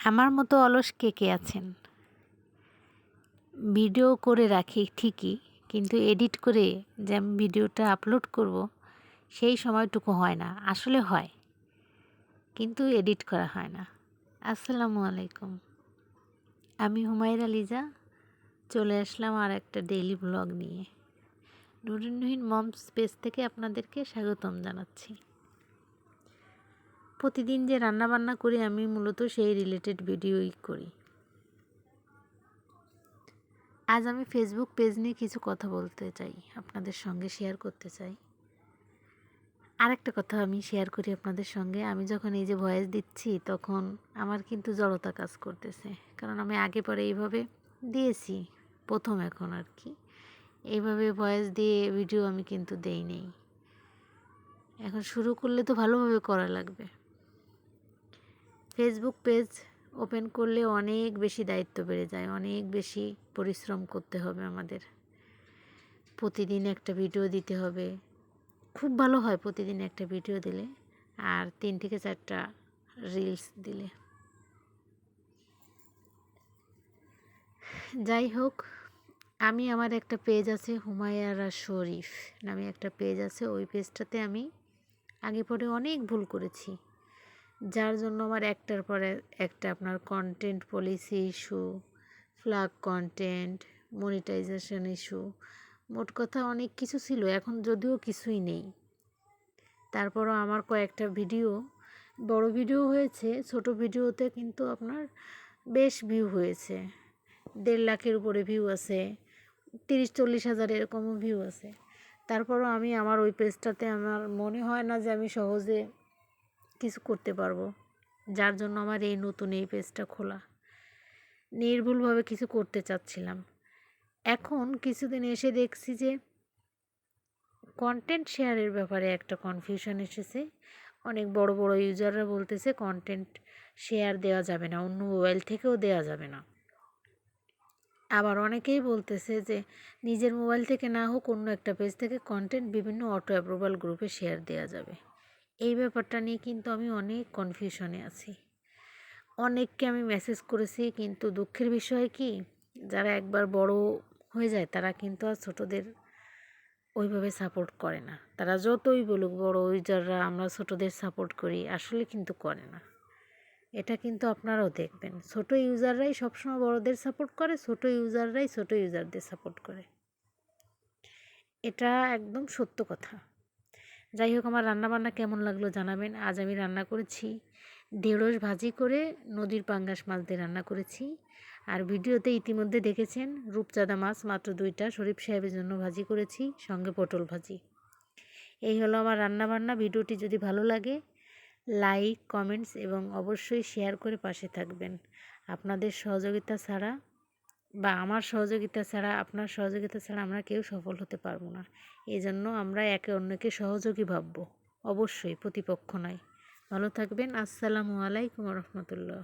আমার মতো অলস কে আছেন? ভিডিও করে রাখি ঠিকই, কিন্তু এডিট করে যে আমি ভিডিওটা আপলোড করব সেই সময়টুকু হয় না। আসলে হয়, কিন্তু এডিট করা হয় না। আসসালামু আলাইকুম, আমি হুমায়রা লিজা চলে আসলাম আর একটা ডেইলি ব্লগ নিয়ে। নুরিন মমস পেজ থেকে আপনাদেরকে স্বাগতম জানাচ্ছি। প্রতিদিন যে রান্নাবান্না করি আমি মূলত সেই রিলেটেড ভিডিওই করি। আজ আমি ফেসবুক পেজ নিয়ে কিছু কথা বলতে চাই, আপনাদের সঙ্গে শেয়ার করতে চাই। আরেকটা কথা আমি শেয়ার করি আপনাদের সঙ্গে, আমি যখন এই যে ভয়েস দিচ্ছি তখন আমার কিন্তু জড়তা কাজ করতেছে, কারণ আমি আগে পরে এইভাবে দিয়েছি, প্রথম এখন আর কি এইভাবে ভয়েস দিয়ে ভিডিও আমি কিন্তু দেই নেই। এখন শুরু করলে তো ভালোভাবে করা লাগবে। ফেসবুক পেজ ওপেন করলে অনেক বেশি দায়িত্ব বেড়ে যায়, অনেক বেশি পরিশ্রম করতে হবে আমাদের। প্রতিদিন একটা ভিডিও দিতে হবে, খুব ভালো হয় প্রতিদিন একটা ভিডিও দিলে, আর 3 থেকে 4টা রিলস দিলে। যাই হোক, আমি আমার একটা পেজ আছে হুমায়রা শরীফ নামে একটা পেজ আছে, ওই পেজটাতে আমি আগে পরে অনেক ভুল করেছি, যার জন্য আমার একটার পর একটা আপনার content policy issue, flag content, monetization issue, মোট কথা অনেক কিছু ছিল। এখন যদিও কিছুই নেই, তারপরও আমার কয়েকটা ভিডিও, বড় ভিডিও হয়েছে, ছোট ভিডিওতে কিন্তু আপনার বেশ ভিউ হয়েছে। 1.5 লাখের উপরে ভিউ আছে, 30-40 হাজার এরকমও ভিউ আছে। তারপরও আমি আমার ওই পেজটাতে আমার মনে হয় না যে আমি সহজে কিছু করতে পারবো, যার জন্য আমার এই নতুন এই পেজটা খোলা। নির্ভুলভাবে কিছু করতে চাচ্ছিলাম। এখন কিছুদিন এসে দেখছি যে কন্টেন্ট শেয়ারের ব্যাপারে একটা কনফিউশন এসেছে। অনেক বড় বড় ইউজাররা বলতেছে কন্টেন্ট শেয়ার দেওয়া যাবে না, অন্য মোবাইল থেকেও দেওয়া যাবে না। আবার অনেকেই বলতেছে যে নিজের মোবাইল থেকে না হোক অন্য একটা পেজ থেকে কন্টেন্ট বিভিন্ন অটো অ্যাপ্রুভাল গ্রুপে শেয়ার দেওয়া যাবে। এই ব্যাপারটা নিয়ে কিন্তু আমি অনেক কনফিউশনে আছি। অনেককে আমি মেসেজ করেছি, কিন্তু দুঃখের বিষয় কি, যারা একবার বড় হয়ে যায় তারা কিন্তু আর ছোটদের ওইভাবে সাপোর্ট করে না। তারা যতই বলুক বড় ইউজাররা আমরা ছোটদের সাপোর্ট করি, আসলে কিন্তু করে না। এটা কিন্তু আপনারাও দেখবেন, ছোট ইউজাররাই সবসময় বড়দের সাপোর্ট করে, ছোট ইউজাররাই ছোট ইউজারদের সাপোর্ট করে। এটা একদম সত্য কথা। যাই হোক, আমার রান্নাবান্না কেমন লাগলো জানাবেন। আজ আমি রান্না করেছি ঢেঁড়স ভাজি করে নদীর পাঙ্গাস মাছ দিয়ে রান্না করেছি। আর ভিডিওতে ইতিমধ্যে দেখেছেন রূপচাঁদা মাছ মাত্র 2টা শরীফ সাহেবের জন্য ভাজি করেছি, সঙ্গে পটল ভাজি। এই হলো আমার রান্নাবান্না। ভিডিওটি যদি ভালো লাগে লাইক, কমেন্টস এবং অবশ্যই শেয়ার করে পাশে থাকবেন। আপনাদের সহযোগিতা ছাড়া বা আমার সহযোগিতা ছাড়া, আপনার সহযোগিতা ছাড়া আমরা কেউ সফল হতে পারবো না। এই জন্য আমরা একে অন্যকে সহযোগী ভাবব, অবশ্যই প্রতিপক্ষ নয়। ভালো থাকবেন। আসসালামু আলাইকুম রহমতুল্লাহ।